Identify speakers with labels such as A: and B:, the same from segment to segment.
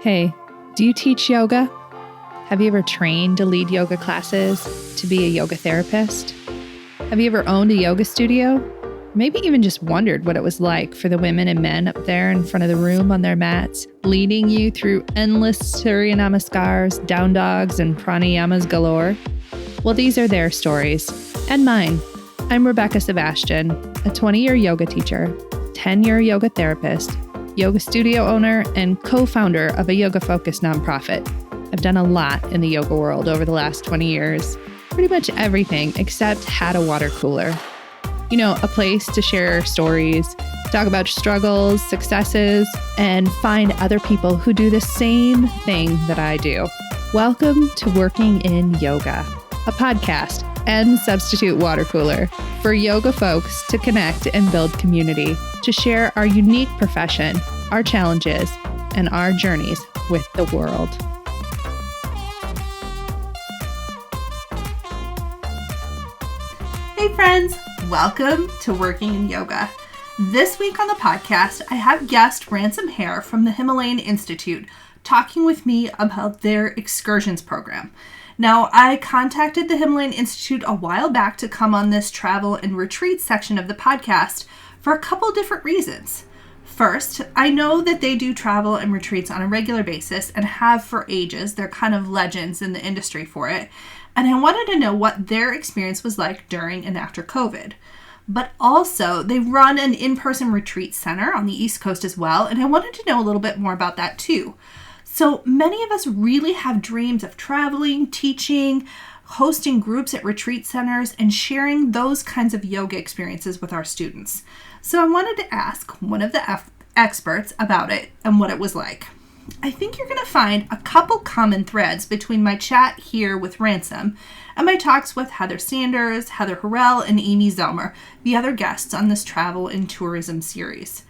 A: Hey, do you teach yoga? Have you ever trained to lead yoga classes, to be a yoga therapist? Have you ever owned a yoga studio? Maybe even just wondered what it was like for the women and men up there in front of the room on their mats, leading you through endless Surya Namaskars, down dogs, and pranayamas galore? Well, these are their stories, and mine. I'm Rebecca Sebastian, a 20-year yoga teacher, 10-year yoga therapist, yoga studio owner, and co-founder of a yoga-focused nonprofit. I've done a lot in the yoga world over the last 20 years, pretty much everything except had a water cooler. You know, a place to share stories, talk about struggles, successes, and find other people who do the same thing that I do. Welcome to Working in Yoga, a podcast and substitute water cooler for yoga folks to connect and build community, to share our unique profession, our challenges, and our journeys with the world.
B: Hey friends, welcome to Working in Yoga. This week on the podcast, I have guest Ransom Hare from the Himalayan Institute talking with me about their excursions program. Now, I contacted the Himalayan Institute a while back to come on this travel and retreat section of the podcast for a couple different reasons. First, I know that they do travel and retreats on a regular basis and have for ages. They're kind of legends in the industry for it. And I wanted to know what their experience was like during and after COVID. But also, they run an in-person retreat center on the East Coast as well, and I wanted to know a little bit more about that too. So many of us really have dreams of traveling, teaching, hosting groups at retreat centers, and sharing those kinds of yoga experiences with our students. So I wanted to ask one of the experts about it and what it was like. I think you're going to find a couple common threads between my chat here with Ransom and my talks with Heather Sanders, Heather Harrell, and Amy Zelmer, the other guests on this travel and tourism series.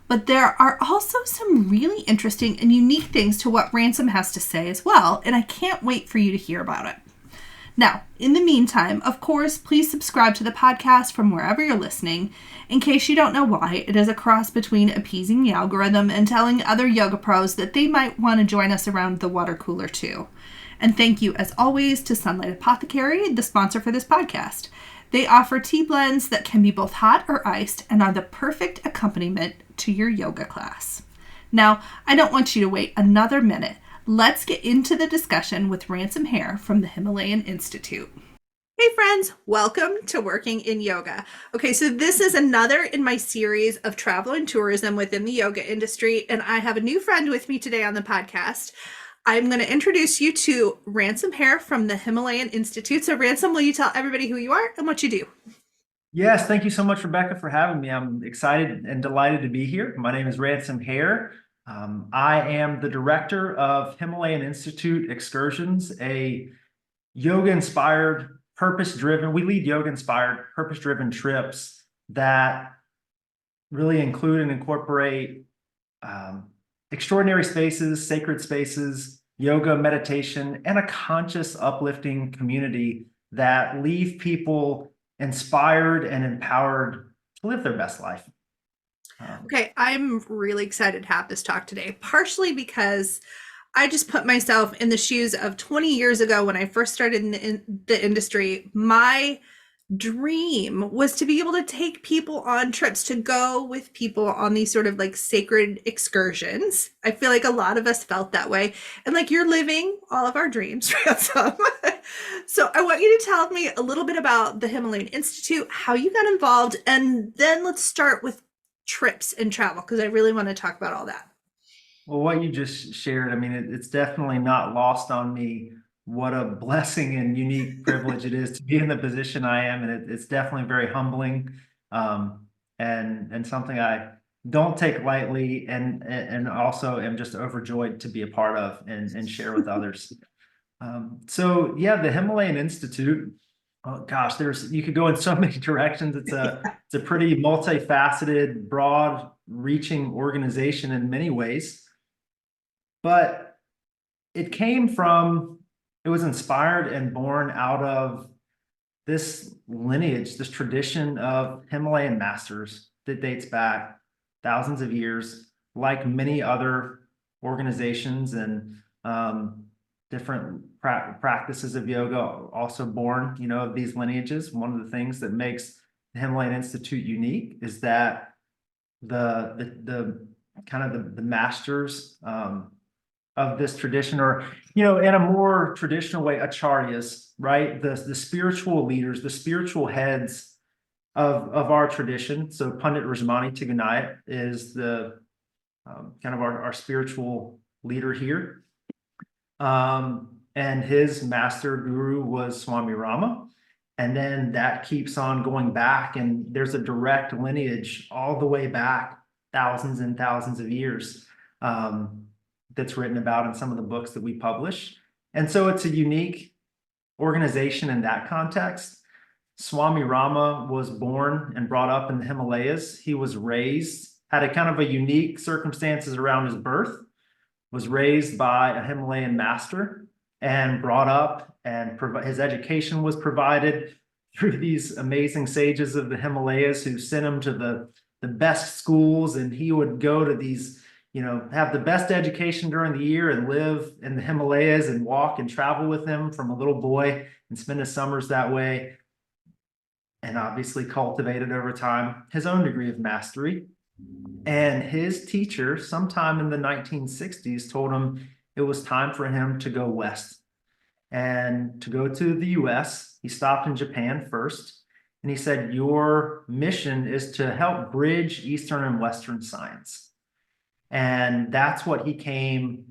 B: But there are also some really interesting and unique things to what Ransom has to say as well, and I can't wait for you to hear about it. Now, in the meantime, of course, please subscribe to the podcast from wherever you're listening. In case you don't know why, it is a cross between appeasing the algorithm and telling other yoga pros that they might want to join us around the water cooler too. And thank you, as always, to Sunlight Apothecary, the sponsor for this podcast. They offer tea blends that can be both hot or iced and are the perfect accompaniment to your yoga class. Now, I don't want you to wait another minute. Let's get into the discussion with Ransom Hare from the Himalayan Institute. Hey friends, welcome to Working in Yoga. Okay, so this is another in my series of travel and tourism within the yoga industry, and I have a new friend with me today on the podcast. I'm going to introduce you to Ransom Hare from the Himalayan Institute. So Ransom, will you tell everybody who you are and what you do?
C: Yes, thank you so much, Rebecca, for having me. I'm excited and delighted to be here. My name is Ransom Hare. I am the director of Himalayan Institute Excursions, a yoga-inspired, purpose-driven, we lead yoga-inspired, purpose-driven trips that really include and incorporate extraordinary spaces, sacred spaces, yoga, meditation, and a conscious, uplifting community that leave people inspired and empowered to live their best life.
B: Okay, I'm really excited to have this talk today, partially because I just put myself in the shoes of 20 years ago when I first started in the industry. My dream was to be able to take people on trips, to go with people on these sort of like sacred excursions. I feel like a lot of us felt that way. And like you're living all of our dreams, Ransom. So I want you to tell me a little bit about the Himalayan Institute, how you got involved, and then let's start with trips and travel, because I really want to talk about all that.
C: Well, what you just shared, I mean, it's definitely not lost on me what a blessing and unique privilege it is to be in the position I am. And it's definitely very humbling, and something I don't take lightly, and also am just overjoyed to be a part of and share with others. So yeah, the Himalayan Institute, oh gosh, you could go in so many directions. It's a pretty multifaceted, broad reaching organization in many ways. But it was inspired and born out of this lineage, this tradition of Himalayan masters that dates back thousands of years, like many other organizations and different practices of yoga, also born, of these lineages. One of the things that makes the Himalayan Institute unique is that the kind of the masters of this tradition, or in a more traditional way, acharyas, right? The spiritual leaders, the spiritual heads of our tradition. So Pandit Rajmani Tiganayat is the kind of our spiritual leader here. And his master guru was Swami Rama. And then that keeps on going back, and there's a direct lineage all the way back thousands and thousands of years that's written about in some of the books that we publish. And so it's a unique organization in that context. Swami Rama was born and brought up in the Himalayas. He was raised, had a kind of a unique circumstances around his birth, was raised by a Himalayan master and brought up, and his education was provided through these amazing sages of the Himalayas who sent him to the best schools, and he would go to these, have the best education during the year and live in the Himalayas and walk and travel with them from a little boy and spend his summers that way, and obviously cultivated over time his own degree of mastery. And his teacher, sometime in the 1960s, told him it was time for him to go west and to go to the US. He stopped in Japan first, and he said, your mission is to help bridge Eastern and Western science. And that's what he came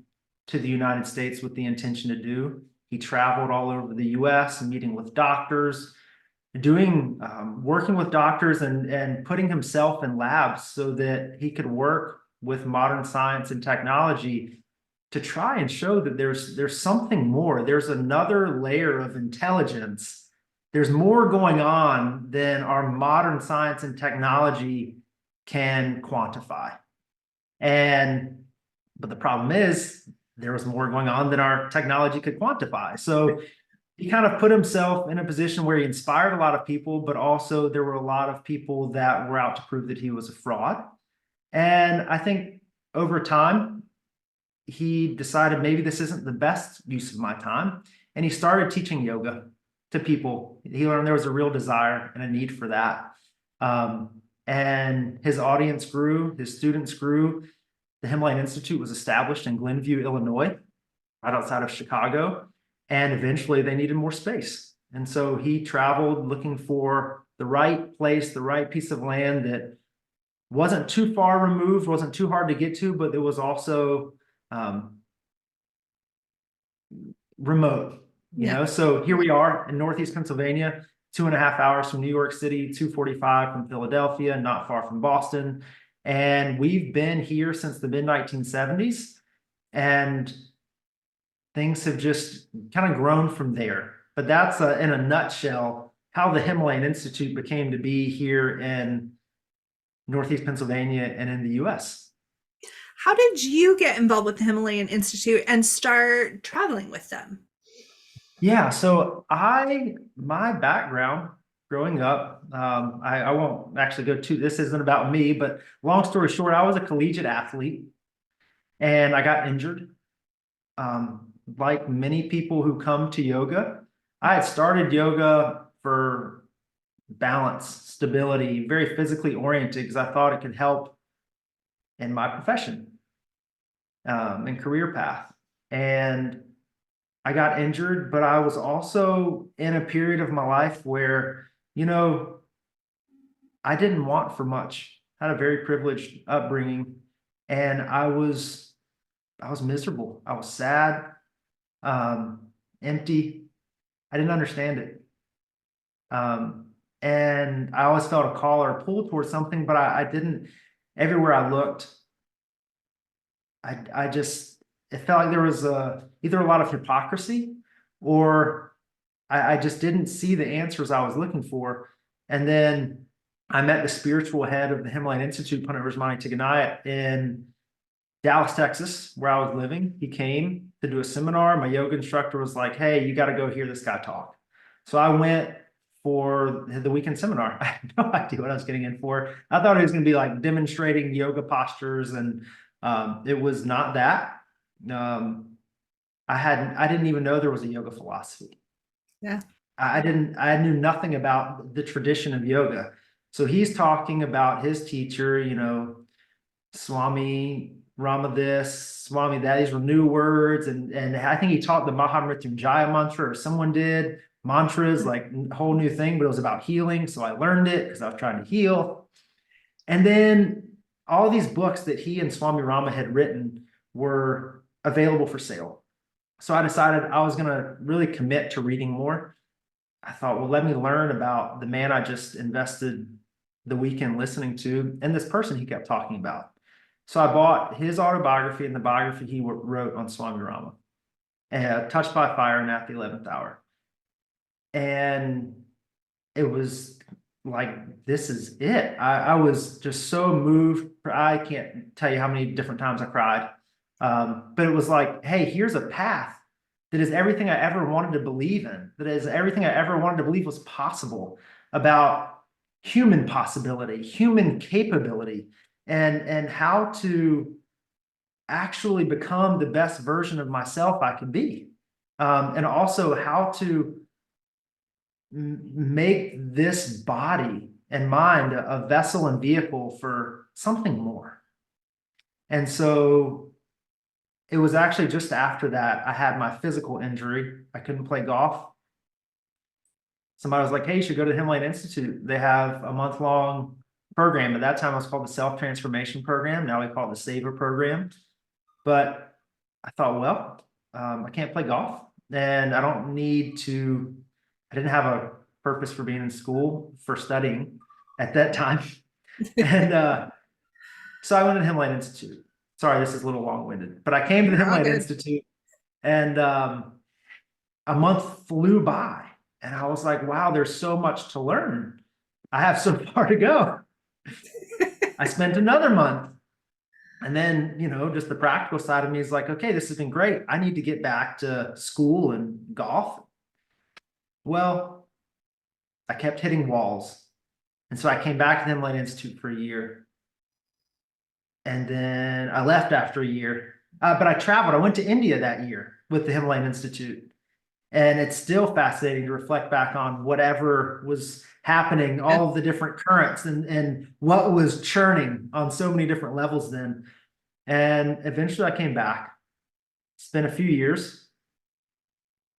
C: to the United States with the intention to do. He traveled all over the US, meeting with doctors, working with doctors and putting himself in labs so that he could work with modern science and technology to try and show that there's something more. There's another layer of intelligence. There's more going on than our modern science and technology can quantify. But the problem is there was more going on than our technology could quantify. So he kind of put himself in a position where he inspired a lot of people, but also there were a lot of people that were out to prove that he was a fraud. And I think over time, he decided maybe this isn't the best use of my time. And he started teaching yoga to people. He learned there was a real desire and a need for that. And his audience grew, his students grew. The Himalayan Institute was established in Glenview, Illinois, right outside of Chicago. And eventually they needed more space. And so he traveled looking for the right place, the right piece of land that wasn't too far removed, wasn't too hard to get to, but it was also remote, you know? So here we are in Northeast Pennsylvania, 2.5 hours from New York City, 2:45 from Philadelphia, not far from Boston. And we've been here since the mid-1970s. And things have just kind of grown from there. But that's in a nutshell how the Himalayan Institute became to be here in Northeast Pennsylvania and in the US.
B: How did you get involved with the Himalayan Institute and start traveling with them?
C: Yeah, so my background growing up, I won't actually go to, this isn't about me, but long story short, I was a collegiate athlete and I got injured. Like many people who come to yoga, I had started yoga for balance, stability, very physically oriented because I thought it could help in my profession and career path. And I got injured, but I was also in a period of my life where, I didn't want for much. I had a very privileged upbringing, and I was miserable. I was sad, empty. I didn't understand it. And I always felt a call or a pull towards something, but I didn't, everywhere I looked, it felt like there was either a lot of hypocrisy or I just didn't see the answers I was looking for. And then I met the spiritual head of the Himalayan Institute, Pandit Rajmani Tiganayat, in Dallas, Texas, where I was living. He came to do a seminar. My yoga instructor was like, hey, you got to go hear this guy talk. So I went for the weekend seminar. I had no idea what I was getting in for. I thought it was going to be like demonstrating yoga postures, and it was not that. Um, I didn't even know there was a yoga philosophy.
B: Yeah.
C: I knew nothing about the tradition of yoga. So he's talking about his teacher, Swami Rama this, Swami that. These were new words. And I think he taught the Mahamrityunjaya mantra, or someone did mantras, like a whole new thing, but it was about healing. So I learned it because I was trying to heal. And then all these books that he and Swami Rama had written were available for sale. So I decided I was going to really commit to reading more. I thought, well, let me learn about the man I just invested the weekend listening to and this person he kept talking about. So I bought his autobiography and the biography he wrote on Swami Rama, Touched by Fire and At the 11th Hour. And it was like, this is it. I was just so moved. I can't tell you how many different times I cried. But it was like, hey, here's a path that is everything I ever wanted to believe in, that is everything I ever wanted to believe was possible about human possibility, human capability, and how to actually become the best version of myself I can be. And also how to make this body and mind a vessel and vehicle for something more. And so it was actually just after that I had my physical injury. I couldn't play golf. Somebody was like, hey, you should go to the Himalayan Institute. They have a month-long program. At that time, it was called the Self-Transformation Program. Now we call it the Saver Program. But I thought, well, I can't play golf, and I don't need to. I didn't have a purpose for being in school, for studying at that time. And so I went to the Himalayan Institute. Sorry, this is a little long-winded, but I came to the Himalayan Institute, and a month flew by, and I was like, wow, there's so much to learn. I have so far to go. I spent another month. And then, just the practical side of me is like, okay, this has been great. I need to get back to school and golf. Well, I kept hitting walls. And so I came back to the Himalayan Institute for a year. And then I left after a year. But I traveled. I went to India that year with the Himalayan Institute. And it's still fascinating to reflect back on whatever was happening, all of the different currents and what was churning on so many different levels then. And eventually I came back, spent a few years,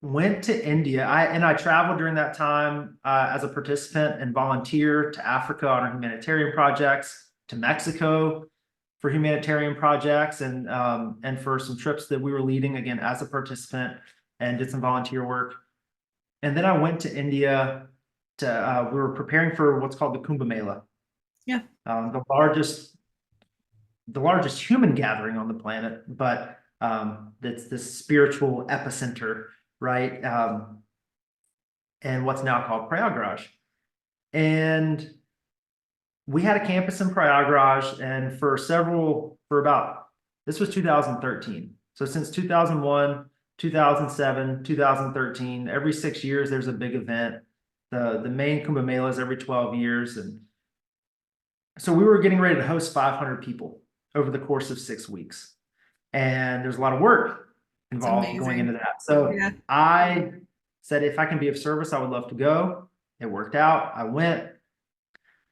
C: went to India. I traveled during that time as a participant and volunteer to Africa on humanitarian projects, to Mexico for humanitarian projects, and for some trips that we were leading, again, as a participant, and did some volunteer work. And then I went to India to, we were preparing for what's called the Kumbh Mela.
B: Yeah.
C: The largest human gathering on the planet, but it's this spiritual epicenter, right? And what's now called Prayagraj. And we had a campus in Prayagraj, and this was 2013. So since 2001, 2007, 2013, every 6 years, there's a big event. The main Kumbh Mela is every 12 years. And so we were getting ready to host 500 people over the course of 6 weeks. And there's a lot of work involved going into that. So yeah. I said, if I can be of service, I would love to go. It worked out. I went.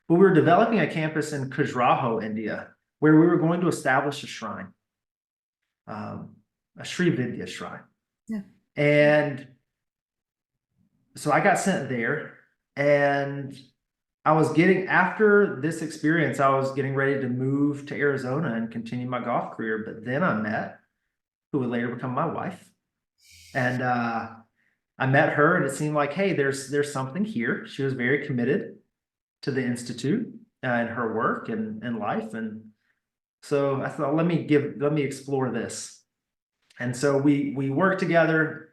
C: But we were developing a campus in Khajuraho, India, where we were going to establish a shrine, a Sri Vidya shrine. Yeah. And so I got sent there, and after this experience, I was getting ready to move to Arizona and continue my golf career. But then I met who would later become my wife. And I met her, and it seemed like, hey, there's something here. She was very committed to the Institute and her work and life. And so I thought, let me explore this. And so we worked together,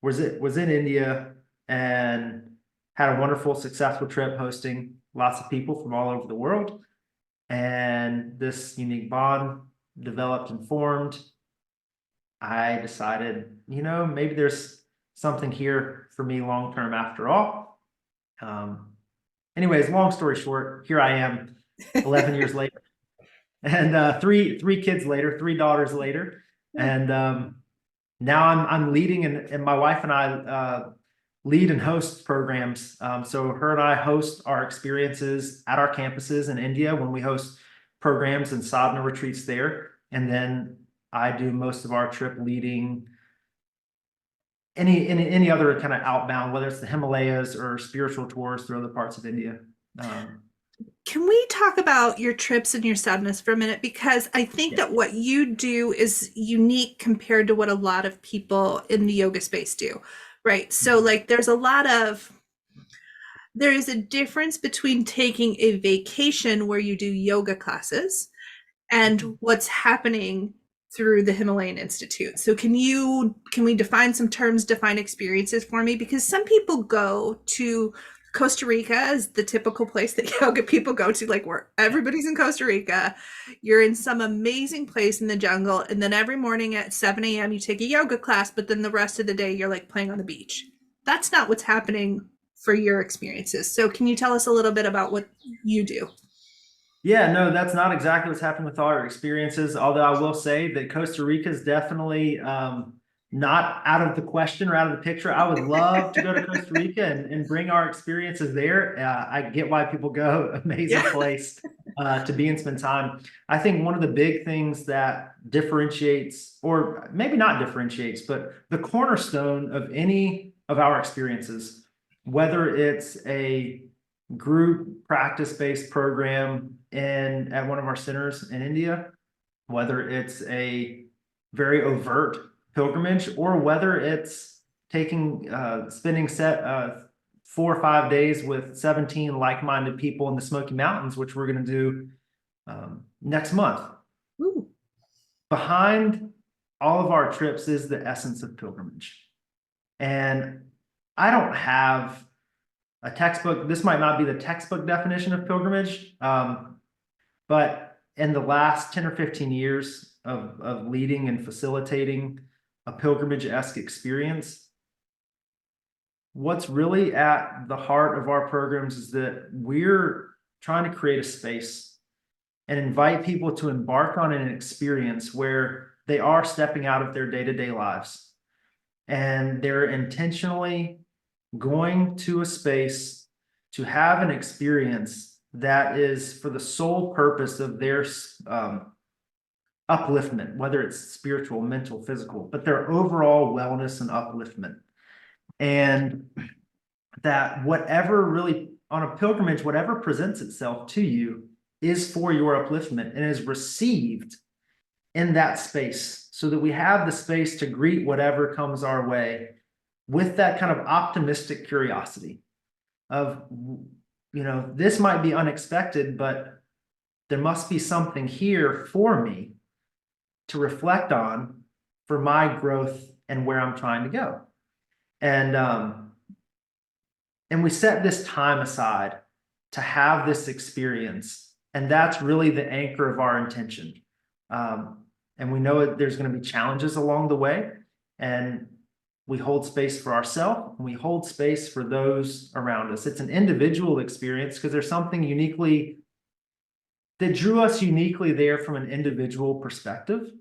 C: was in India, and had a wonderful, successful trip hosting lots of people from all over the world. And this unique bond developed and formed. I decided, maybe there's something here for me long-term after all. Anyways, long story short, here I am 11 years later, and three kids later, 3 daughters later. And now I'm leading, and my wife and I lead and host programs. So her and I host our experiences at our campuses in India when we host programs and sadhana retreats there. And then I do most of our trip leading any other kind of outbound, whether it's the Himalayas or spiritual tours through other parts of India.
B: Can we talk about your trips and your sadness for a minute? Because I think that what you do is unique compared to what a lot of people in the yoga space do, right? So like there is a difference between taking a vacation where you do yoga classes and what's happening through the Himalayan Institute. So can we define some terms, define experiences for me? Because some people go to Costa Rica as the typical place that yoga people go to, like where everybody's in Costa Rica. You're in some amazing place in the jungle, and then every morning at 7 a.m. you take a yoga class, but then the rest of the day you're like playing on the beach. That's not what's happening for your experiences. So can you tell us a little bit about what you do?
C: Yeah, no, that's not exactly what's happened with all our experiences. Although I will say that Costa Rica is definitely not out of the question or out of the picture. I would love to go to Costa Rica and bring our experiences there. I get why people go. Amazing place to be and spend time. I think one of the big things that differentiates, or maybe not differentiates, but the cornerstone of any of our experiences, whether it's a group practice-based program at one of our centers in India, whether it's a very overt pilgrimage, or whether it's spending 4 or 5 days with 17 like-minded people in the Smoky Mountains, which we're going to do next month.
B: Ooh.
C: Behind all of our trips is the essence of pilgrimage. And I don't have a textbook. This might not be the textbook definition of pilgrimage, but in the last 10 or 15 years of leading and facilitating a pilgrimage-esque experience, what's really at the heart of our programs is that we're trying to create a space and invite people to embark on an experience where they are stepping out of their day-to-day lives and they're intentionally going to a space to have an experience that is for the sole purpose of their upliftment, whether it's spiritual, mental, physical, but their overall wellness and upliftment. And that whatever really on a pilgrimage, whatever presents itself to you is for your upliftment and is received in that space, so that we have the space to greet whatever comes our way with that kind of optimistic curiosity of, this might be unexpected, but there must be something here for me to reflect on for my growth and where I'm trying to go. And we set this time aside to have this experience. And that's really the anchor of our intention. And we know there's going to be challenges along the way. And we hold space for ourselves, and we hold space for those around us. It's an individual experience because there's something uniquely that drew us uniquely there from an individual perspective.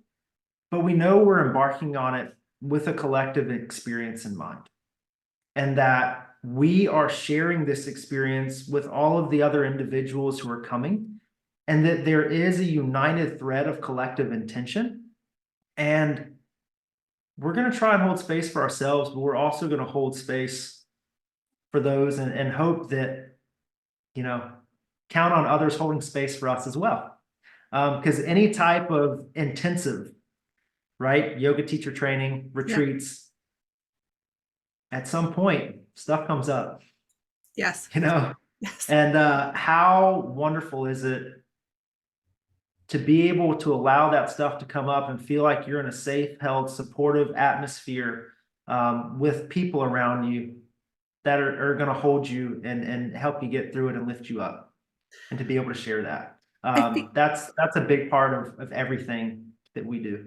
C: But we know we're embarking on it with a collective experience in mind. And that we are sharing this experience with all of the other individuals who are coming, and that there is a united thread of collective intention. And we're going to try and hold space for ourselves, but we're also going to hold space for those and hope that, count on others holding space for us as well. Because any type of intensive, right, yoga teacher training, retreats, at some point, stuff comes up.
B: Yes.
C: Yes. And how wonderful is it to be able to allow that stuff to come up and feel like you're in a safe, held, supportive atmosphere with people around you that are going to hold you and help you get through it and lift you up, and to be able to share that. That's a big part of everything that we do.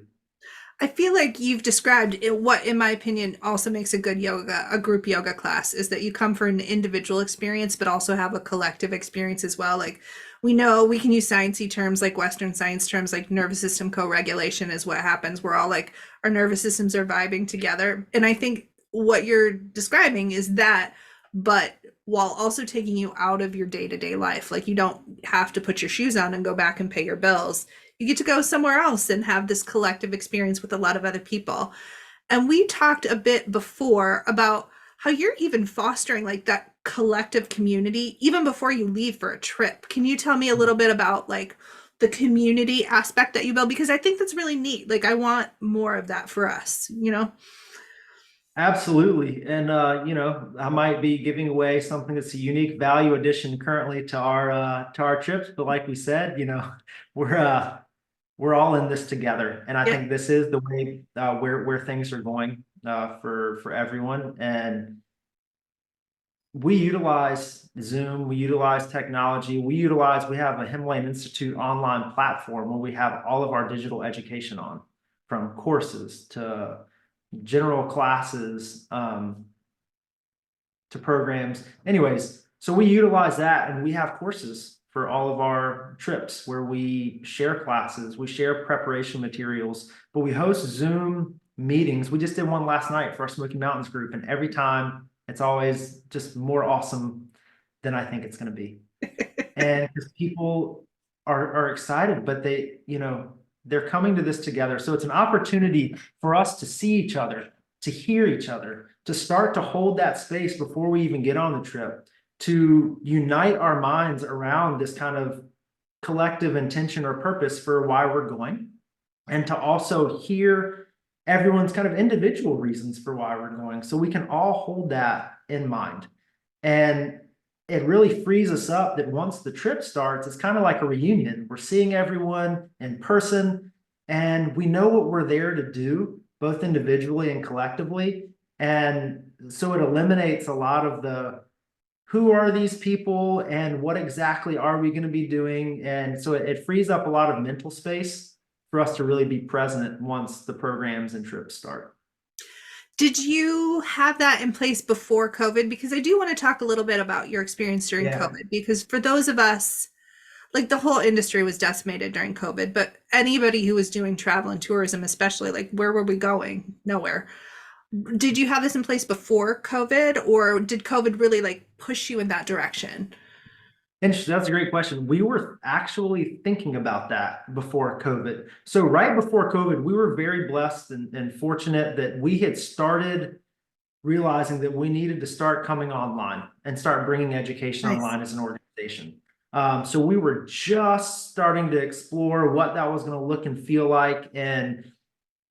B: I feel like you've described it, what, in my opinion, also makes a group yoga class is that you come for an individual experience, but also have a collective experience as well. Like we know we can use sciencey terms like Western science terms like nervous system co-regulation is what happens. We're all like our nervous systems are vibing together. And I think what you're describing is that, but while also taking you out of your day-to-day life. Like you don't have to put your shoes on and go back and pay your bills. You get to go somewhere else and have this collective experience with a lot of other people. And we talked a bit before about how you're even fostering like that collective community even before you leave for a trip. Can you tell me a little bit about like the community aspect that you build? Because I think that's really neat. Like I want more of that for us, you know?
C: Absolutely. And I might be giving away something that's a unique value addition currently to our trips, but like we said, we're we're all in this together. And I
B: Yeah.
C: think this is the way where things are going for everyone. And we utilize Zoom, we utilize technology, we have a Himalayan Institute online platform where we have all of our digital education on, from courses to general classes, to programs. Anyways, so we utilize that and we have courses for all of our trips where we share classes, we share preparation materials, but we host Zoom meetings. We just did one last night for our Smoky Mountains group, and every time it's always just more awesome than I think it's going to be. And because people are excited, but they're coming to this together. So it's an opportunity for us to see each other, to hear each other, to start to hold that space before we even get on the trip, to unite our minds around this kind of collective intention or purpose for why we're going, and to also hear everyone's kind of individual reasons for why we're going, so we can all hold that in mind. And it really frees us up that once the trip starts, it's kind of like a reunion. We're seeing everyone in person and we know what we're there to do, both individually and collectively. And so it eliminates a lot of the who are these people and what exactly are we going to be doing. And so it frees up a lot of mental space for us to really be present once the programs and trips start.
B: Did you have that in place before COVID? Because I do want to talk a little bit about your experience during
C: Yeah.
B: COVID, because for those of us, like the whole industry was decimated during COVID, but anybody who was doing travel and tourism, especially, like where were we going? Nowhere. Did you have this in place before COVID, or did COVID really like push you in that direction?
C: Interesting. That's a great question. We were actually thinking about that before COVID. So right before COVID, we were very blessed and fortunate that we had started realizing that we needed to start coming online and start bringing education
B: Nice.
C: online as an organization. So we were just starting to explore what that was going to look and feel like. And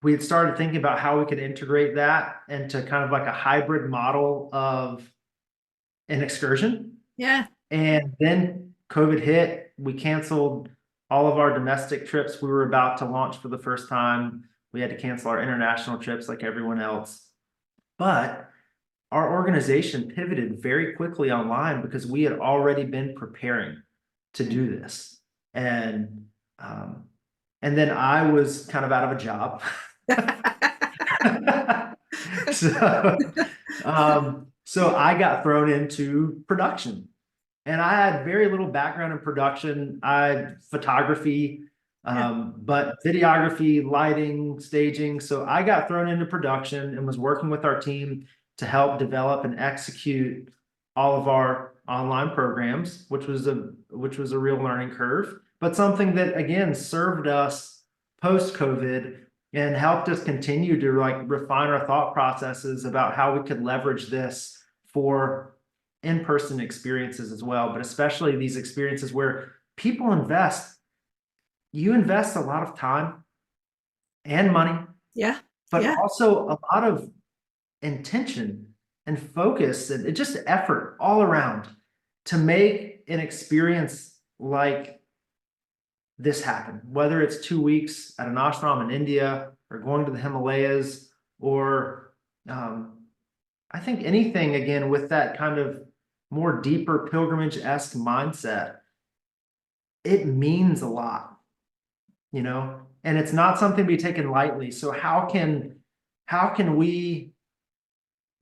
C: we had started thinking about how we could integrate that into kind of like a hybrid model of an excursion.
B: Yeah.
C: And then COVID hit, we canceled all of our domestic trips. We were about to launch for the first time. We had to cancel our international trips like everyone else. But our organization pivoted very quickly online because we had already been preparing to do this. And then I was kind of out of a job. So I got thrown into production. And I had very little background in production. I had photography, but videography, lighting, staging. So I got thrown into production and was working with our team to help develop and execute all of our online programs, which was a real learning curve, but something that again served us post COVID and helped us continue to like refine our thought processes about how we could leverage this for in-person experiences as well, but especially these experiences where people you invest a lot of time and money,
B: Yeah.
C: but
B: Yeah.
C: also a lot of intention and focus and just effort all around to make an experience like this happen, whether it's 2 weeks at an ashram in India or going to the Himalayas, or I think anything again with that kind of more deeper pilgrimage-esque mindset. It means a lot and it's not something to be taken lightly. So how can we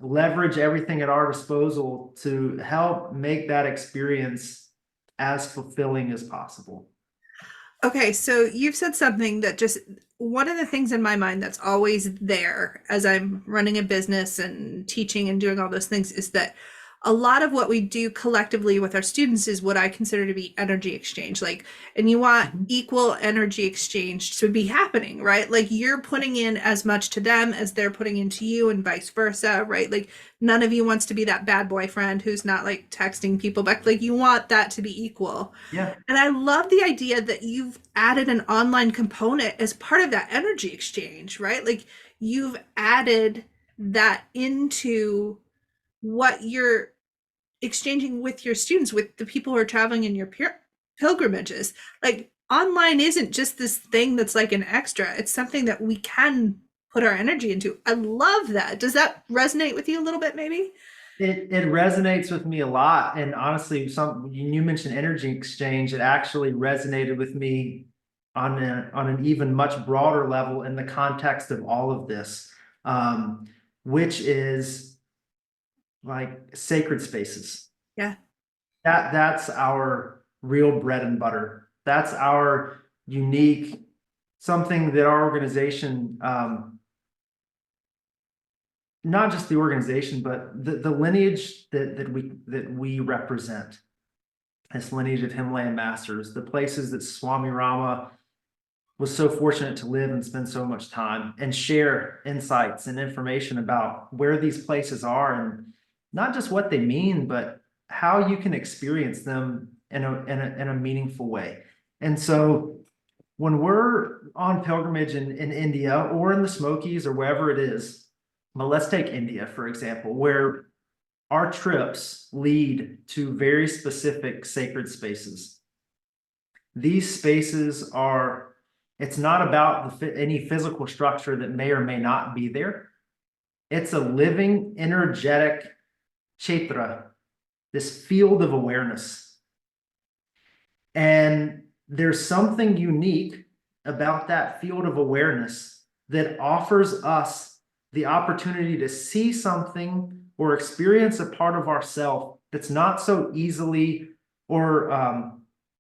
C: leverage everything at our disposal to help make that experience as fulfilling as possible?
B: Okay, so you've said something that just one of the things in my mind that's always there as I'm running a business and teaching and doing all those things is that a lot of what we do collectively with our students is what I consider to be energy exchange. Like, and you want equal energy exchange to be happening, right? Like you're putting in as much to them as they're putting into you and vice versa, right? Like none of you wants to be that bad boyfriend who's not like texting people back. Like you want that to be equal.
C: Yeah.
B: And I love the idea that you've added an online component as part of that energy exchange, right? Like you've added that into what you're exchanging with your students, with the people who are traveling in your pilgrimages. Like online isn't just this thing that's like an extra, it's something that we can put our energy into. I love that. Does that resonate with you a little bit, maybe?
C: It resonates with me a lot. And honestly, you mentioned energy exchange, it actually resonated with me on an even much broader level in the context of all of this, which is like sacred spaces.
B: Yeah.
C: That's our real bread and butter. That's our unique, something that our organization, not just the organization, but the lineage that we represent, this lineage of Himalayan masters, the places that Swami Rama was so fortunate to live and spend so much time and share insights and information about where these places are, and not just what they mean, but how you can experience them in a meaningful way. And so when we're on pilgrimage in India or in the Smokies or wherever it is, but let's take India, for example, where our trips lead to very specific sacred spaces. These spaces are, it's not about any physical structure that may or may not be there. It's a living, energetic kshetra, this field of awareness. And there's something unique about that field of awareness that offers us the opportunity to see something or experience a part of ourself that's not so easily or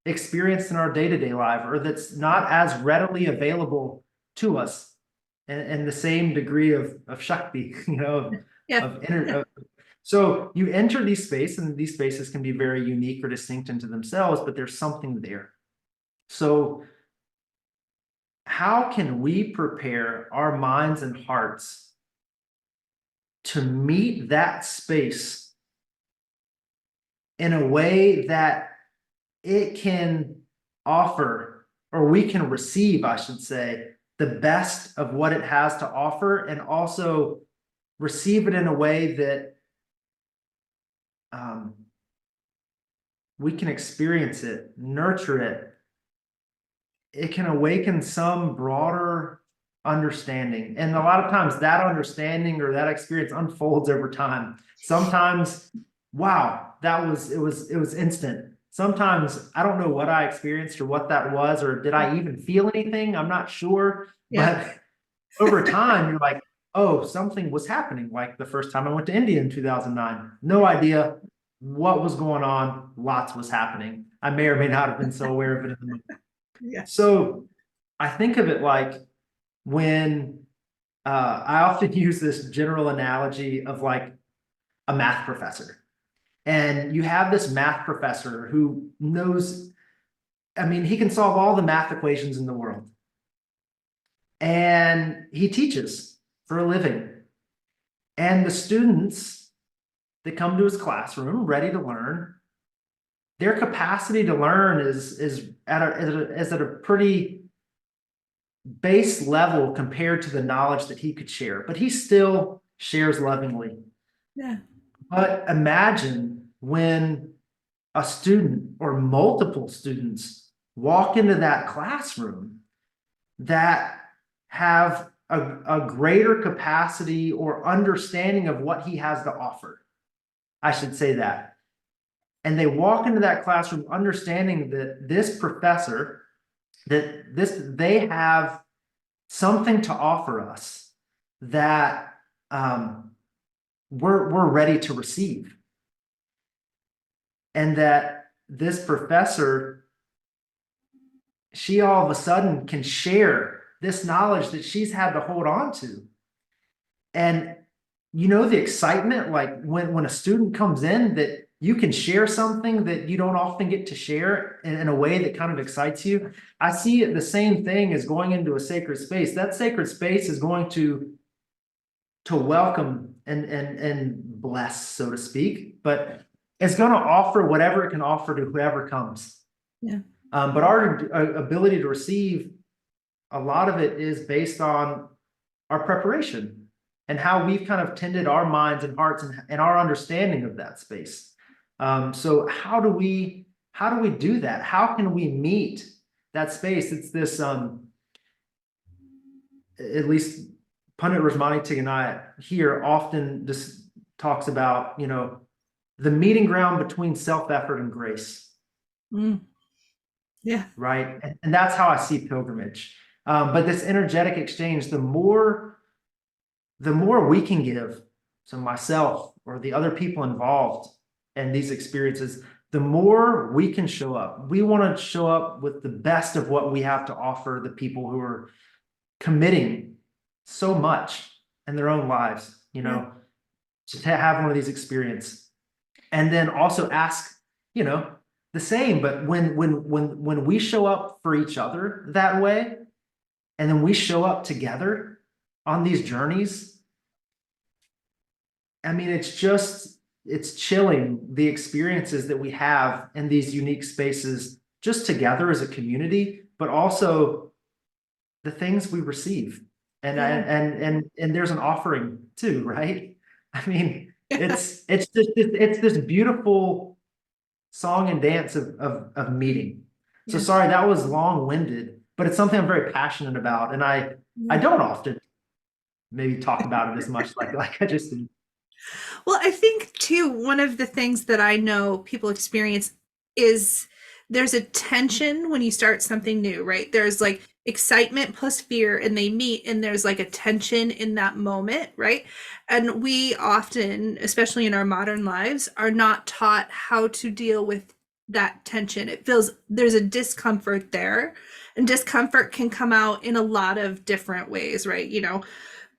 C: experienced in our day-to-day life, or that's not as readily available to us in the same degree of Shakti,
B: Yeah.
C: of inner. So you enter these spaces, and these spaces can be very unique or distinct into themselves, but there's something there. So how can we prepare our minds and hearts to meet that space in a way that it can offer, or we can receive, I should say, the best of what it has to offer, and also receive it in a way that we can experience it, nurture it. It can awaken some broader understanding. And a lot of times that understanding or that experience unfolds over time. Sometimes, wow, it was instant. Sometimes I don't know what I experienced or what that was, or did I even feel anything? I'm not sure.
B: Yeah.
C: But over time, you're like, oh, something was happening. Like the first time I went to India in 2009, no idea what was going on. Lots was happening. I may or may not have been so aware of it in the moment.
B: Yeah.
C: So I think of it like when I often use this general analogy of like a math professor. And you have this math professor who knows, I mean, he can solve all the math equations in the world. And he teaches for a living. And the students that come to his classroom ready to learn, their capacity to learn is at a pretty base level compared to the knowledge that he could share, but he still shares lovingly.
B: Yeah.
C: But imagine when a student or multiple students walk into that classroom that have a greater capacity or understanding of what he has to offer. I should say that. And they walk into that classroom understanding that this professor that they have something to offer us that we're ready to receive. And that this professor, she all of a sudden can share this knowledge that she's had to hold on to. And the excitement, like when a student comes in, that you can share something that you don't often get to share in a way that kind of excites you. I see it the same thing as going into a sacred space. That sacred space is going to welcome and bless, so to speak, but it's going to offer whatever it can offer to whoever comes.
A: Yeah.
C: But our ability to receive, a lot of it is based on our preparation and how we've kind of tended our minds and hearts and our understanding of that space. So how do we do that? How can we meet that space? It's this, at least Pundit Rasmani Tiganayat here often just talks about, the meeting ground between self-effort and grace.
B: Yeah.
C: Right. And that's how I see pilgrimage. But this energetic exchange, the more we can give, so myself or the other people involved in these experiences, the more we can show up. We want to show up with the best of what we have to offer the people who are committing so much in their own lives, to have one of these experiences. And then also ask, the same, but when we show up for each other that way, and then we show up together on these journeys, I mean, it's chilling, the experiences that we have in these unique spaces just together as a community, but also the things we receive. And and there's an offering too, right? I mean, it's this beautiful song and dance of meeting. So sorry, that was long-winded, but it's something I'm very passionate about. And I don't often maybe talk about it as much like I just did.
B: Well, I think too, one of the things that I know people experience is there's a tension when you start something new, right? There's like excitement plus fear, and they meet, and there's like a tension in that moment, right? And we often, especially in our modern lives, are not taught how to deal with that tension. It feels there's a discomfort there, and discomfort can come out in a lot of different ways, right?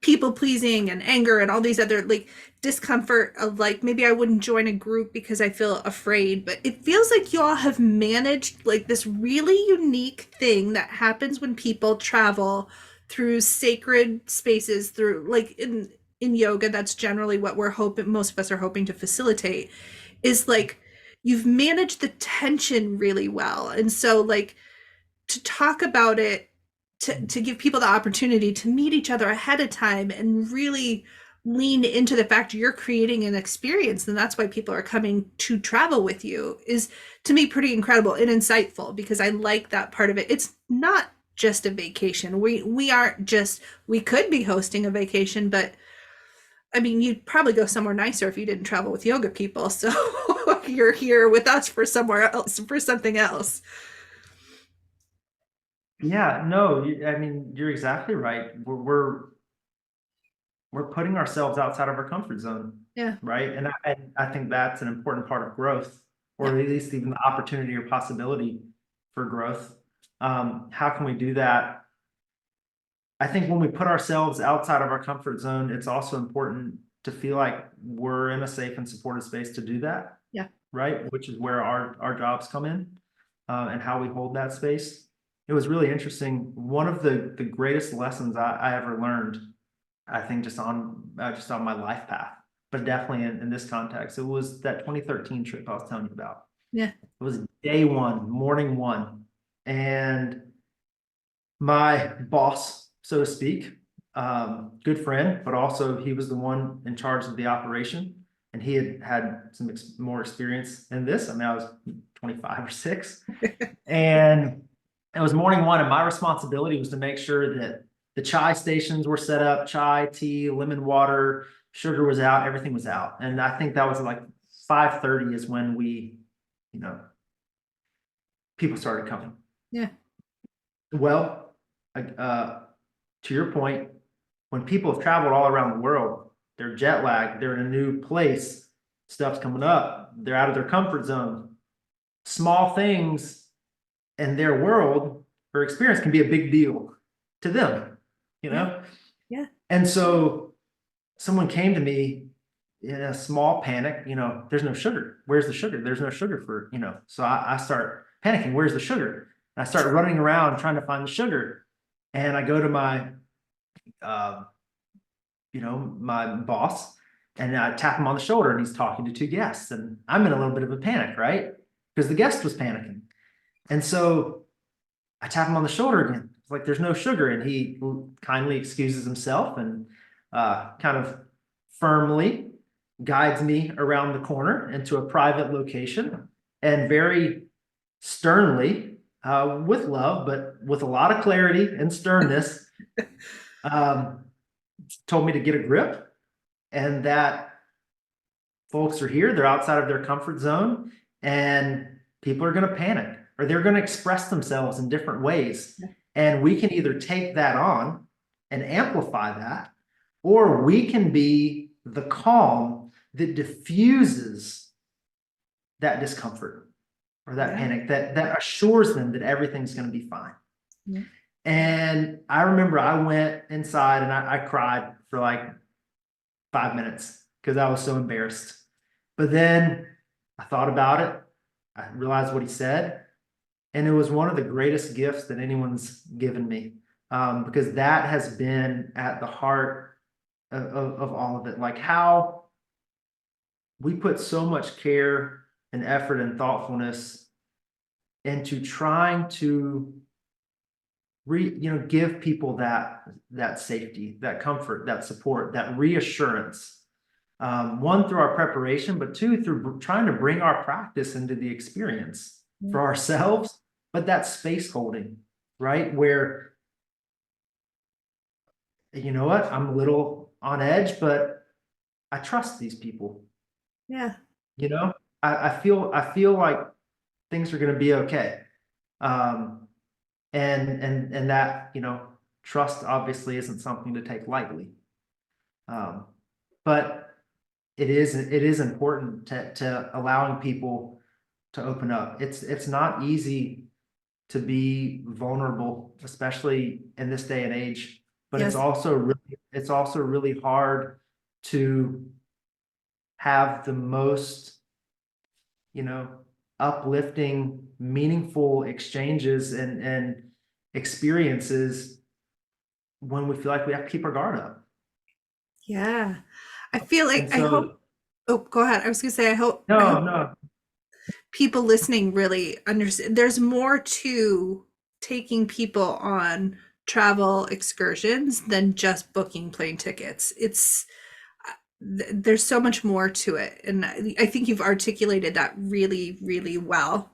B: People pleasing and anger and all these other like discomfort of like, maybe I wouldn't join a group because I feel afraid. But it feels like you all have managed like this really unique thing that happens when people travel through sacred spaces, through like in yoga. That's generally what we're hoping, most of us are hoping to facilitate, is like you've managed the tension really well. And so like to talk about it, to give people the opportunity to meet each other ahead of time and really lean into the fact you're creating an experience, and that's why people are coming to travel with you, is to me pretty incredible and insightful, because I like that part of it. It's not just a vacation. We aren't just, we could be hosting a vacation, but I mean, you'd probably go somewhere nicer if you didn't travel with yoga people. So you're here with us for somewhere else, for something else.
C: Yeah, no, I mean, you're exactly right. We're putting ourselves outside of our comfort zone.
B: Yeah.
C: Right. And I think that's an important part of growth, or at least even the opportunity or possibility for growth. How can we do that? I think when we put ourselves outside of our comfort zone, it's also important to feel like we're in a safe and supportive space to do that.
B: Yeah.
C: Right. Which is where our jobs come in, and how we hold that space. It was really interesting. One of the greatest lessons I ever learned, I think just on my life path, but definitely in this context, it was that 2013 trip I was telling you about.
B: Yeah.
C: It was day one, morning one. And my boss, so to speak, good friend, but also he was the one in charge of the operation. And he had some more experience in this. I mean, I was 25 or 6. And it was morning one, and my responsibility was to make sure that the chai stations were set up, chai, tea, lemon water, sugar was out, everything was out. And I think that was like 5:30 is when we, people started coming.
B: Yeah.
C: Well, to your point, when people have traveled all around the world, they're jet lagged, they're in a new place, stuff's coming up, they're out of their comfort zone. Small things in their world or experience can be a big deal to them, you know?
B: Yeah.
C: And so someone came to me in a small panic, there's no sugar. Where's the sugar? There's no sugar so I start panicking. Where's the sugar? And I start running around trying to find the sugar. And I go to my, uh, my boss and I tap him on the shoulder and he's talking to two guests and I'm in a little bit of a panic, right? Because the guest was panicking. And so I tap him on the shoulder again. It's like, there's no sugar. And he kindly excuses himself and kind of firmly guides me around the corner into a private location and very sternly, with love, but with a lot of clarity and sternness, told me to get a grip and that folks are here, they're outside of their comfort zone, and people are going to panic or they're going to express themselves in different ways. And we can either take that on and amplify that, or we can be the calm that diffuses that discomfort or that panic, that assures them that everything's going to be fine.
B: Yeah.
C: And I remember I went inside and I cried for like 5 minutes because I was so embarrassed. But then I thought about it. I realized what he said. And it was one of the greatest gifts that anyone's given me, because that has been at the heart of all of it. Like how we put so much care and effort and thoughtfulness into trying to give people that safety, that comfort, that support, that reassurance. One, through our preparation, but two, through trying to bring our practice into the experience for ourselves, but that space holding, right? Where, you know what, I'm a little on edge, but I trust these people.
B: Yeah.
C: I feel like things are going to be okay. And that, trust obviously isn't something to take lightly. But it is important to allowing people to open up. It's not easy to be vulnerable, especially in this day and age, but
B: Yes.
C: it's also really hard to have the most, uplifting, meaningful exchanges and experiences when we feel like we have to keep our guard up.
B: Yeah. I feel like
C: And
B: I hope
C: so,
B: oh, go ahead. I was gonna say I hope
C: no,
B: people listening really understand there's more to taking people on travel excursions than just booking plane tickets. There's so much more to it, and I think you've articulated that really, really well.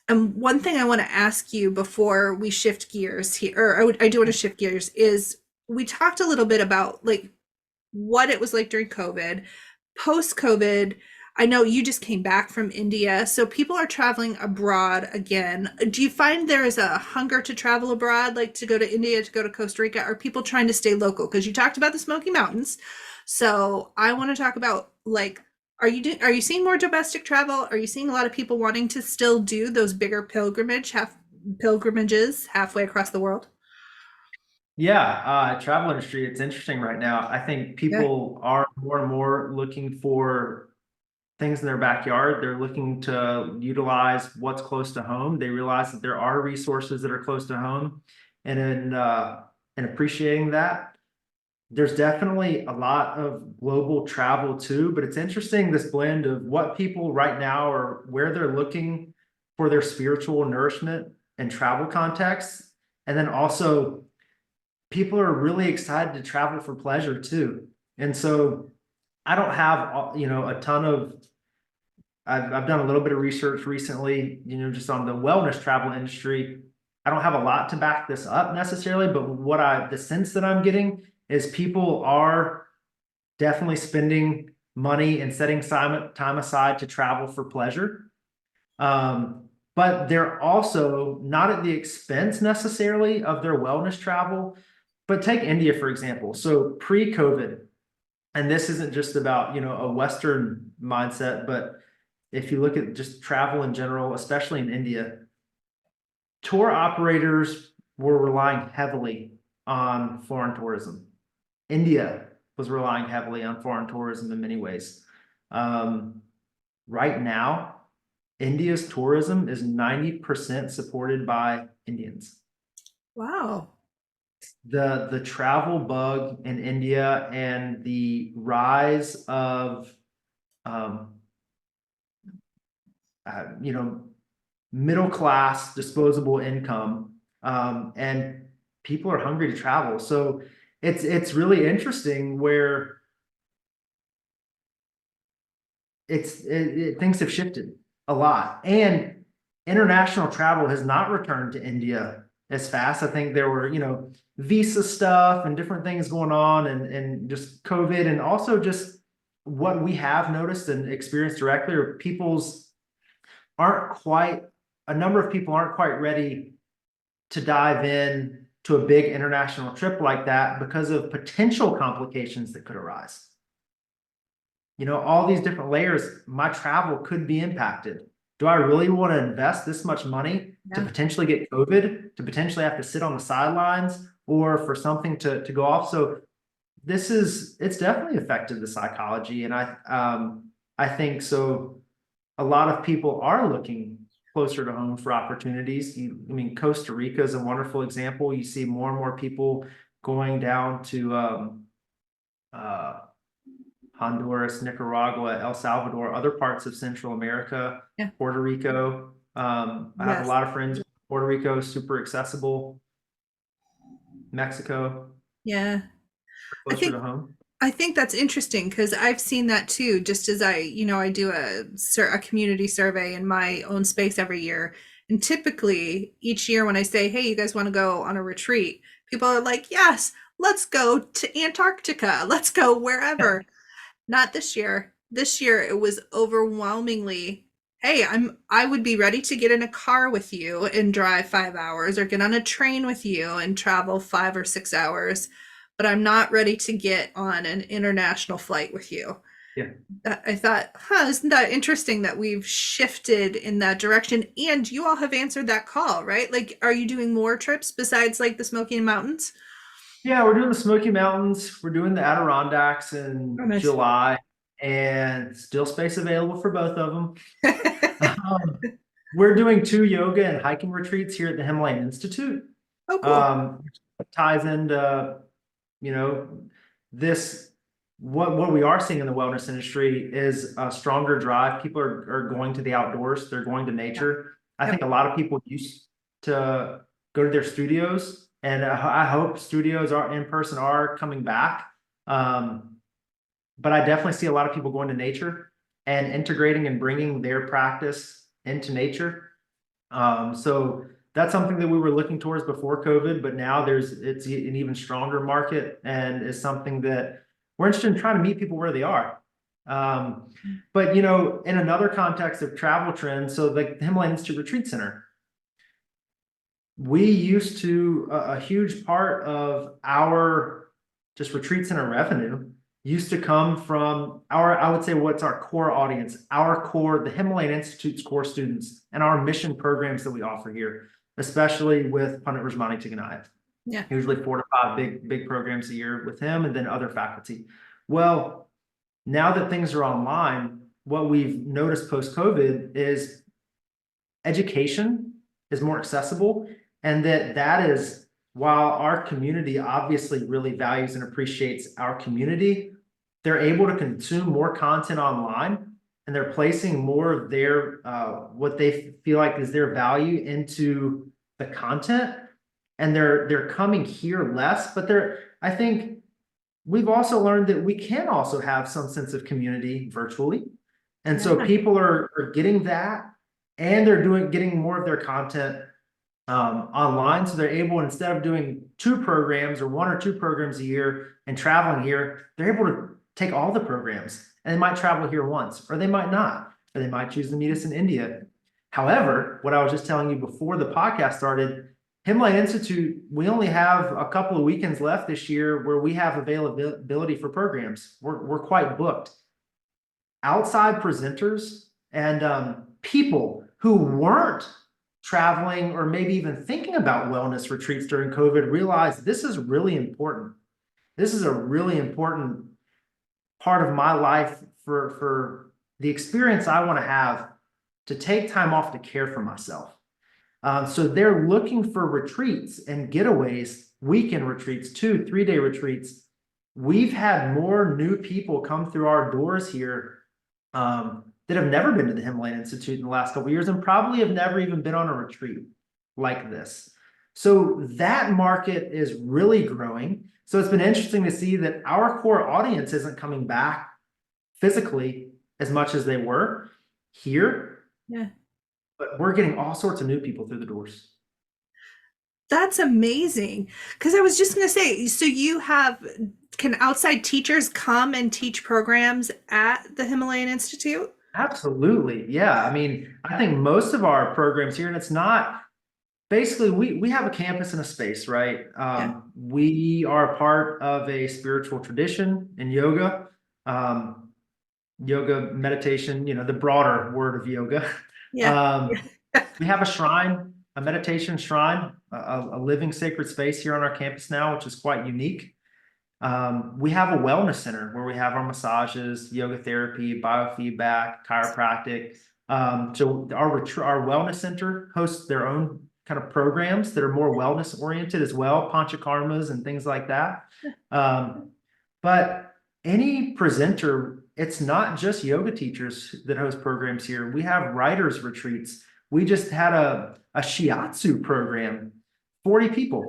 B: And one thing I want to ask you before we shift gears here, or I do want to shift gears, is we talked a little bit about like what it was like during COVID, post COVID. I know you just came back from India, so people are traveling abroad again. Do you find there is a hunger to travel abroad, like to go to India, to go to Costa Rica? Are people trying to stay local? Because you talked about the Smoky Mountains. So I want to talk about like, are you seeing more domestic travel? Are you seeing a lot of people wanting to still do those bigger pilgrimages halfway across the world?
C: yeah, travel industry, it's interesting right now. I think
B: Yeah.
C: people are more and more looking for things in their backyard. They're looking to utilize what's close to home. They realize that there are resources that are close to home, and in appreciating that, there's definitely a lot of global travel too. But it's interesting, this blend of what people right now are, where they're looking for their spiritual nourishment and travel contexts, and then also people are really excited to travel for pleasure too. And so I don't have, a ton of, I've done a little bit of research recently, just on the wellness travel industry. I don't have a lot to back this up necessarily, but the sense that I'm getting is people are definitely spending money and setting time aside to travel for pleasure. but they're also not at the expense necessarily of their wellness travel. But take India, for example. So pre-COVID, and this isn't just about, a Western mindset, but if you look at just travel in general, especially in India, tour operators were relying heavily on foreign tourism. India was relying heavily on foreign tourism in many ways. Right now, India's tourism is 90% supported by Indians.
B: Wow.
C: The travel bug in India and the rise of middle class disposable income, and people are hungry to travel. So it's really interesting where things have shifted a lot, and international travel has not returned to India as fast. I think there were, visa stuff and different things going on, and just COVID, and also just what we have noticed and experienced directly are a number of people aren't quite ready to dive in to a big international trip like that because of potential complications that could arise. All these different layers, my travel could be impacted. Do I really want to invest this much money to potentially get COVID, to potentially have to sit on the sidelines, or for something to go off? So it's definitely affected the psychology. And I think so. A lot of people are looking closer to home for opportunities. Costa Rica is a wonderful example. You see more and more people going down to Honduras, Nicaragua, El Salvador, other parts of Central America, Puerto Rico. I have a lot of friends in Puerto Rico, super accessible. Mexico.
B: Yeah.
C: Closer to home.
B: I think that's interesting because I've seen that too. Just as I do a community survey in my own space every year. And typically each year when I say, hey, you guys want to go on a retreat? People are like, yes, let's go to Antarctica. Let's go wherever. Not this year. This year it was overwhelmingly, hey, I would be ready to get in a car with you and drive 5 hours, or get on a train with you and travel 5 or 6 hours, but I'm not ready to get on an international flight with you.
C: Yeah.
B: I thought, isn't that interesting that we've shifted in that direction? And you all have answered that call, right? Like, are you doing more trips besides like the Smoky Mountains?
C: Yeah, we're doing the Smoky Mountains. We're doing the Adirondacks in
B: nice.
C: July, and still space available for both of them. We're doing 2 yoga and hiking retreats here at the Himalayan Institute.
B: Oh, cool.
C: Ties into, what we are seeing in the wellness industry is a stronger drive. People are going to the outdoors. They're going to nature. I think a lot of people used to go to their studios, and I hope studios in person are coming back. But I definitely see a lot of people going to nature and integrating and bringing their practice into nature. So that's something that we were looking towards before COVID, but now it's an even stronger market, and is something that we're interested in trying to meet people where they are. But in another context of travel trends, so like the Himalayan Institute Retreat Center, we used to a huge part of our just retreat center revenue used to come from I would say, what's our core audience, the Himalayan Institute's core students, and our mission programs that we offer here, especially with Pandit Rajmani Tiganayev.
B: Yeah.
C: Usually 4 to 5 big programs a year with him, and then other faculty. Well, now that things are online, what we've noticed post-COVID is education is more accessible, and that is, while our community obviously really values and appreciates our community, they're able to consume more content online, and they're placing more of their what they feel like is their value into the content, and they're coming here less. But I think we've also learned that we can also have some sense of community virtually, and so people are getting that, and they're getting more of their content online. So they're able, instead of doing 2 programs or 1 or 2 programs a year and traveling here, they're able to take all the programs, and they might travel here once, or they might not, or they might choose to meet us in India. However, what I was just telling you before the podcast started, Himalayan Institute, we only have a couple of weekends left this year where we have availability for programs. We're quite booked. Outside presenters and people who weren't traveling or maybe even thinking about wellness retreats during COVID realized this is really important. This is a really important part of my life for the experience I want to have to take time off to care for myself. So they're looking for retreats and getaways, weekend retreats, 2-3 day retreats. We've had more new people come through our doors here that have never been to the Himalayan Institute in the last couple of years and probably have never even been on a retreat like this. So that market is really growing. So it's been interesting to see that our core audience isn't coming back physically as much as they were here.
B: Yeah.
C: But we're getting all sorts of new people through the doors.
B: That's amazing. Because I was just going to say, so can outside teachers come and teach programs at the Himalayan Institute?
C: Absolutely. Yeah. I mean, I think most of our programs here, and it's not basically we have a campus and a space, right? We are part of a spiritual tradition in yoga, yoga meditation, the broader word of yoga.
B: Yeah.
C: We have a shrine, a meditation shrine, a living sacred space here on our campus now, which is quite unique. We have a wellness center where we have our massages, yoga therapy, biofeedback, chiropractic. So our wellness center hosts their own kind of programs that are more wellness oriented as well, panchakarmas and things like that. But any presenter, it's not just yoga teachers that host programs here. We have writers retreats. We just had a shiatsu program, 40 people.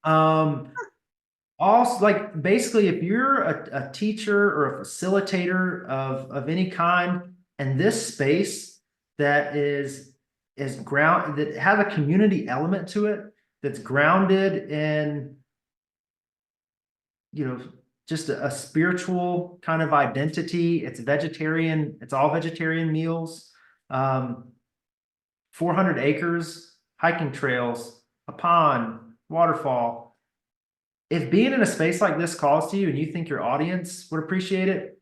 C: Also, like basically, if you're a teacher or a facilitator of any kind, and this space that is that has a community element to it, that's grounded in just a spiritual kind of identity. It's vegetarian. It's all vegetarian meals. 400 acres, hiking trails, a pond, waterfall. If being in a space like this calls to you and you think your audience would appreciate it,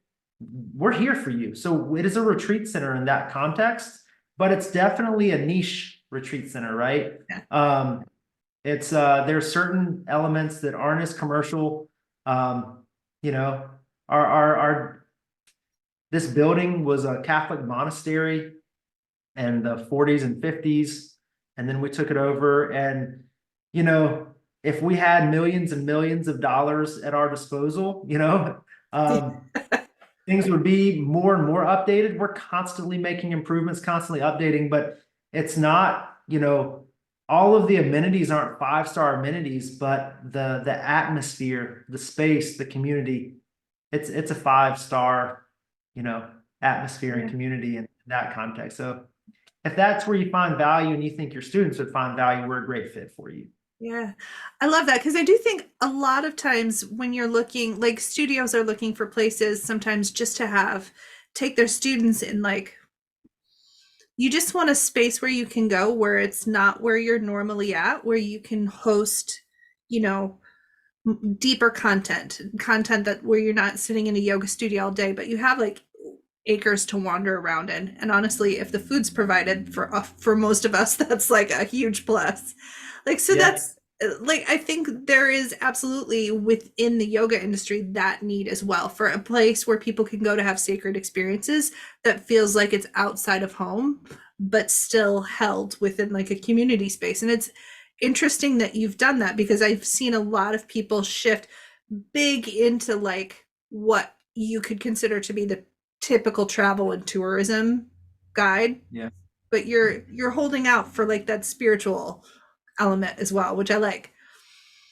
C: we're here for you. So it is a retreat center in that context, but it's definitely a niche retreat center, right?
B: Yeah.
C: There's certain elements that aren't as commercial. Our this building was a Catholic monastery in the 40s and 50s, and then we took it over. And if we had millions and millions of dollars at our disposal, things would be more and more updated. We're constantly making improvements, constantly updating, but it's not, all of the amenities aren't 5-star amenities, but the atmosphere, the space, the community, it's a 5-star, atmosphere and community in that context. So if that's where you find value and you think your students would find value, we're a great fit for you.
B: Yeah, I love that, because I do think a lot of times when you're looking, like studios are looking for places sometimes just to take their students in, like, you just want a space where you can go where it's not where you're normally at, where you can host, deeper content that where you're not sitting in a yoga studio all day, but you have like acres to wander around in. And honestly, if the food's provided for most of us, that's like a huge plus. Like, so that's like, I think there is absolutely within the yoga industry that need as well, for a place where people can go to have sacred experiences that feels like it's outside of home, but still held within like a community space. And it's interesting that you've done that, because I've seen a lot of people shift big into like what you could consider to be the typical travel and tourism guide.
C: Yeah.
B: But you're holding out for like that spiritual element as well, which I like.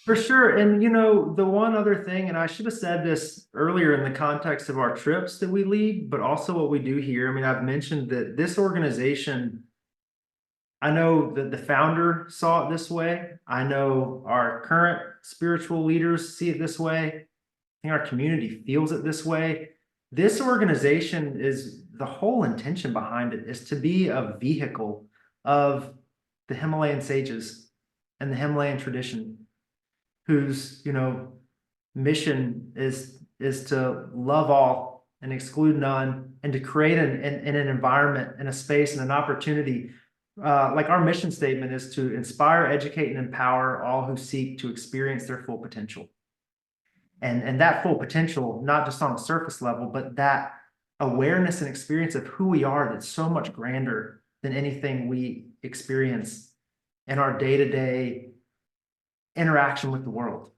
C: For sure. And the one other thing, and I should have said this earlier in the context of our trips that we lead, but also what we do here. I mean, I've mentioned that this organization, I know that the founder saw it this way. I know our current spiritual leaders see it this way. I think our community feels it this way. This organization is the whole intention behind it is to be a vehicle of the Himalayan sages and the Himalayan tradition, whose, mission is to love all and exclude none, and to create an environment and a space and an opportunity. Like our mission statement is to inspire, educate, and empower all who seek to experience their full potential. And that full potential, not just on a surface level, but that awareness and experience of who we are that's so much grander than anything we experience in our day-to-day interaction with the world.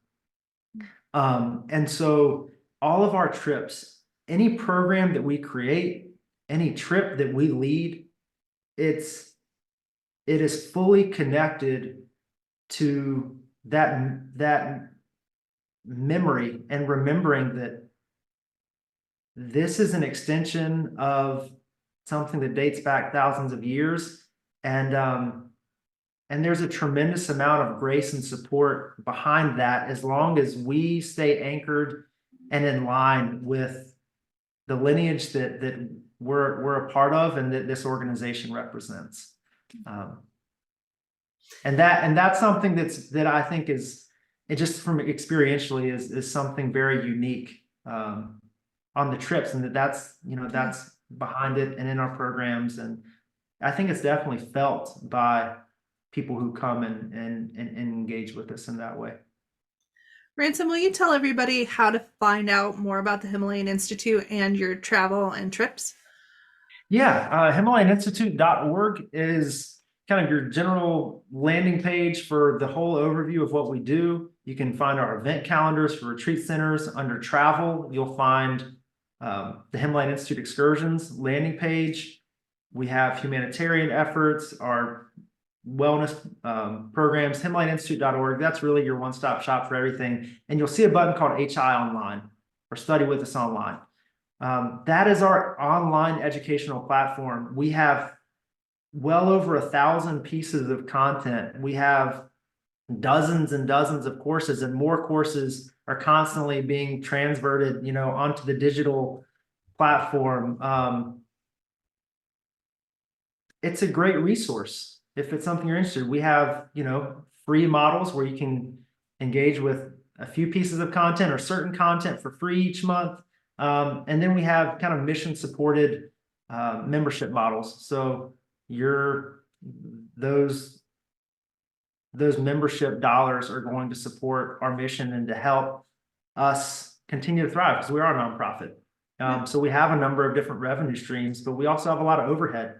C: And so all of our trips, any program that we create, any trip that we lead, it is fully connected to that memory and remembering that this is an extension of something that dates back thousands of years. And there's a tremendous amount of grace and support behind that, as long as we stay anchored and in line with the lineage that we're a part of and that this organization represents. And that's something that I think is, it just from experientially is something very unique on the trips, and that's behind it and in our programs. And I think it's definitely felt by people who come and engage with us in that way.
B: Ransom, will you tell everybody how to find out more about the Himalayan Institute and your travel and trips?
C: Yeah, HimalayanInstitute.org is kind of your general landing page for the whole overview of what we do. You can find our event calendars for retreat centers. Under travel, you'll find the Himalayan Institute excursions landing page. We have humanitarian efforts, our wellness programs, HimalayanInstitute.org. That's really your one-stop shop for everything. And you'll see a button called HI Online or Study With Us Online. That is our online educational platform. We have well over 1,000 pieces of content. We have dozens and dozens of courses, and more courses are constantly being transverted, onto the digital platform. It's a great resource if it's something you're interested in. We have, free models where you can engage with a few pieces of content or certain content for free each month. And then we have kind of mission supported membership models. So those membership dollars are going to support our mission and to help us continue to thrive, because we are a nonprofit. So we have a number of different revenue streams, but we also have a lot of overhead.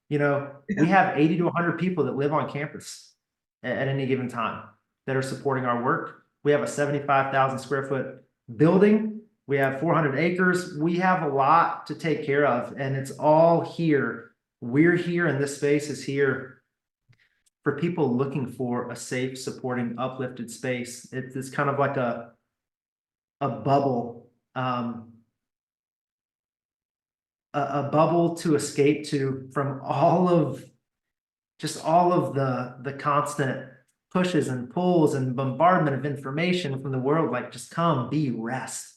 C: We have 80 to 100 people that live on campus at any given time that are supporting our work. We have a 75,000 square foot building. We have 400 acres. We have a lot to take care of, and it's all here. We're here, and this space is here for people looking for a safe, supporting, uplifted space. It's kind of like a bubble, a bubble to escape to from all of the constant pushes and pulls and bombardment of information from the world. Like, just come, be, rest,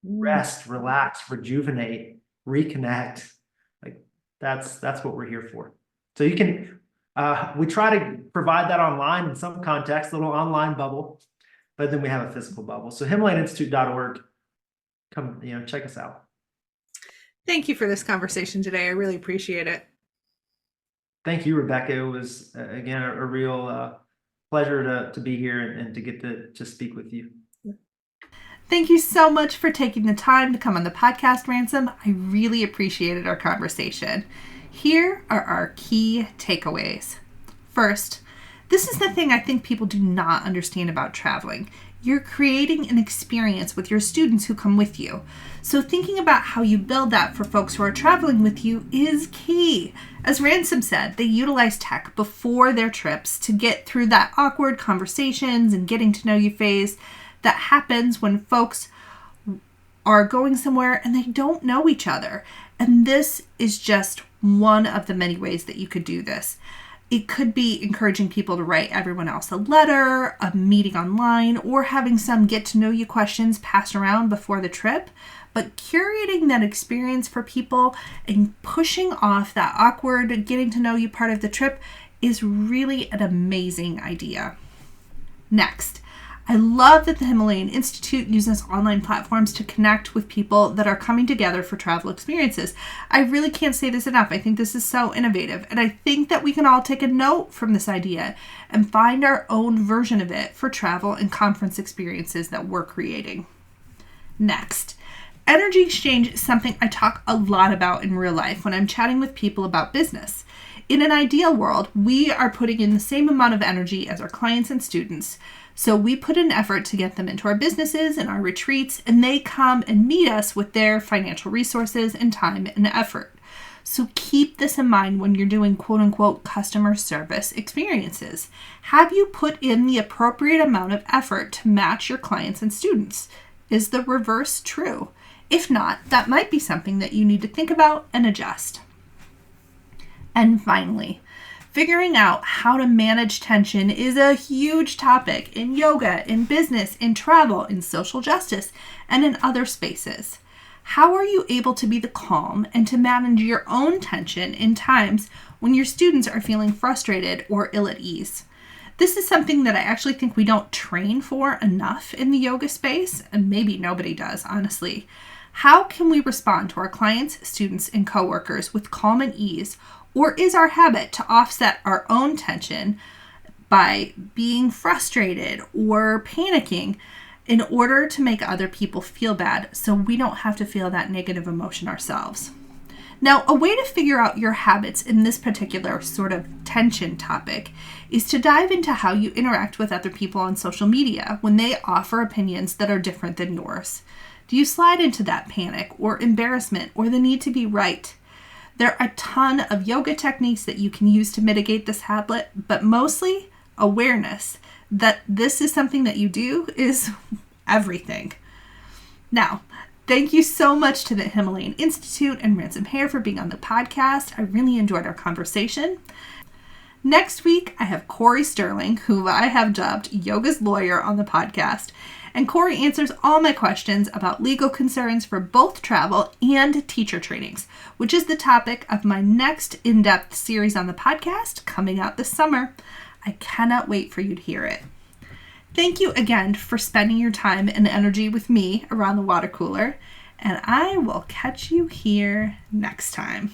C: rest, relax, rejuvenate, reconnect. Like that's what we're here for. So you can, we try to provide that online in some context, a little online bubble, but then we have a physical bubble. So HimalayanInstitute.org, come, check us out.
B: Thank you for this conversation today. I really appreciate it.
C: Thank you, Rebecca. It was, again, a real pleasure to be here and to get to speak with you.
B: Thank you so much for taking the time to come on the podcast, Ransom. I really appreciated our conversation. Here are our key takeaways. First, this is the thing I think people do not understand about traveling. You're creating an experience with your students who come with you. So thinking about how you build that for folks who are traveling with you is key. As Ransom said, they utilize tech before their trips to get through that awkward conversations and getting to know you phase that happens when folks are going somewhere and they don't know each other. And this is just one of the many ways that you could do this. It could be encouraging people to write everyone else a letter, a meeting online, or having some get-to-know-you questions passed around before the trip. But curating that experience for people and pushing off that awkward getting to know you part of the trip is really an amazing idea. Next, I love that the Himalayan Institute uses online platforms to connect with people that are coming together for travel experiences. I really can't say this enough. I think this is so innovative, and I think that we can all take a note from this idea and find our own version of it for travel and conference experiences that we're creating. Next, energy exchange is something I talk a lot about in real life when I'm chatting with people about business. In an ideal world, we are putting in the same amount of energy as our clients and students. So we put in effort to get them into our businesses and our retreats, and they come and meet us with their financial resources and time and effort. So keep this in mind when you're doing quote unquote customer service experiences. Have you put in the appropriate amount of effort to match your clients and students? Is the reverse true? If not, that might be something that you need to think about and adjust. And finally, figuring out how to manage tension is a huge topic in yoga, in business, in travel, in social justice, and in other spaces. How are you able to be the calm and to manage your own tension in times when your students are feeling frustrated or ill at ease? This is something that I actually think we don't train for enough in the yoga space, and maybe nobody does, honestly. How can we respond to our clients, students, and coworkers with calm and ease? Or is our habit to offset our own tension by being frustrated or panicking in order to make other people feel bad so we don't have to feel that negative emotion ourselves? Now, a way to figure out your habits in this particular sort of tension topic is to dive into how you interact with other people on social media when they offer opinions that are different than yours. Do you slide into that panic or embarrassment or the need to be right? There are a ton of yoga techniques that you can use to mitigate this habit, but mostly awareness that this is something that you do is everything. Now, thank you so much to the Himalayan Institute and Ransom Hare for being on the podcast. I really enjoyed our conversation. Next week, I have Corey Sterling, who I have dubbed Yoga's Lawyer, on the podcast. And Corey answers all my questions about legal concerns for both travel and teacher trainings, which is the topic of my next in-depth series on the podcast coming out this summer. I cannot wait for you to hear it. Thank you again for spending your time and energy with me around the water cooler, and I will catch you here next time.